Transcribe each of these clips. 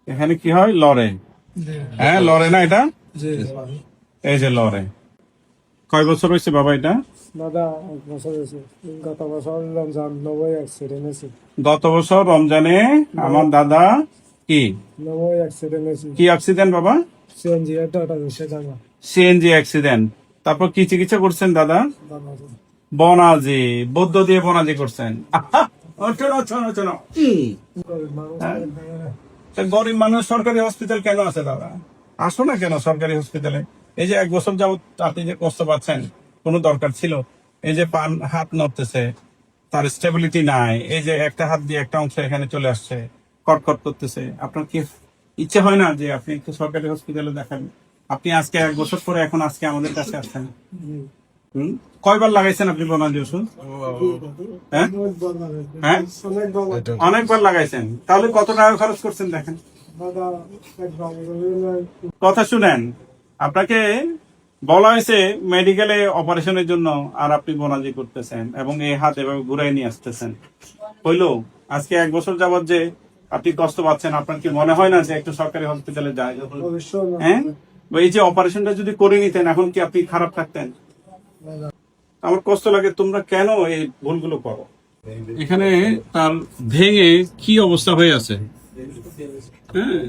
এখানে কি হয়? লড়ে। হ্যাঁ, লড়ে না এটা? এই যে লড়ে। কয় বছর হয়েছে বাবা এটা? দাদা 1 বছর হয়েছে। গত বছর রমজান 90 অ্যাক্সিডেন্ট হয়েছে। গত বছর রমজানে আমার দাদা কি 90 অ্যাক্সিডেন্ট হয়েছে। কি অ্যাক্সিডেন্ট বাবা? সিএনজি এর টাটা দিছে জায়গা। CNG accident. তারপর কি চিকিৎসা করছেন দাদা? বনাজি, বৌদ্ধ দিয়ে বনাজি করছেন। আহা! ও, শোনো শোনো শোনো। তা গরিব মানুষ সরকারি হসপিটাল কেন আছে দাদা? আসো না কেন সরকারি হসপিটালে? এই যে 1 বছর যাবত আপনি যে কষ্ট পাচ্ছেন, কোনো দরকার ছিল? এই যে পান হাত নড়তেছে, তার স্টেবিলিটি নাই, এই যে একটা হাত দিয়ে একটা অংশ এখানে চলে আসছে, কটকট করতেছে, আপনার কি ইচ্ছে হয় না যে আপনি একটু সরকারি হসপিটালে দেখান? আপনি আজকে 1 বছর পরে এখন আজকে আমাদের কাছে আসছেন। কয়বার লাগাইছেন আপনি বনাজি ওষুধ? হ্যাঁ হ্যাঁ, অনেকবার লাগাইছেন। তাহলে কত টাকা খরচ করছেন দেখেন। দাদা কথা শুনেন, আপনাকে বলা হয়েছে মেডিকেলে অপারেশনের জন্য, আর আপনি বনাজি করতেছেন এবং এই হাত এভাবে ঘুরাই নিয়ে আসতেছেন। হইলো আজকে 1 বছর যাবত যে আপনি কষ্ট পাচ্ছেন, আপনার কি মনে হয় না যে একটু সরকারি হসপিটালে যায়? হ্যাঁ, এই যে অপারেশনটা যদি করে নিতেন, এখন কি আপনি খারাপ থাকতেন? আমার কষ্ট লাগে, তোমরা কেন এই ভুলগুলো করো? এখানে তার ভেঙে কি অবস্থা হয়ে আছে। হ্যাঁ,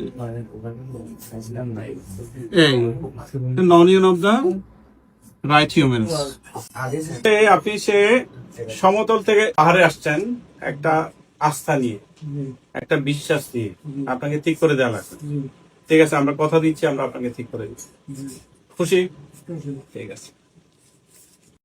এই নন ইউন অফ দা রাইট হিউম্যানস। আপনি সে সমতল থেকে পাহাড়ে আসছেন একটা আস্থা নিয়ে, একটা বিশ্বাস নিয়ে। আপনাকে ঠিক করে দেওয়া লাগবে। ঠিক আছে, আমরা কথা দিচ্ছি, আমরা আপনাকে ঠিক করে দিচ্ছি। খুশি? ঠিক আছে।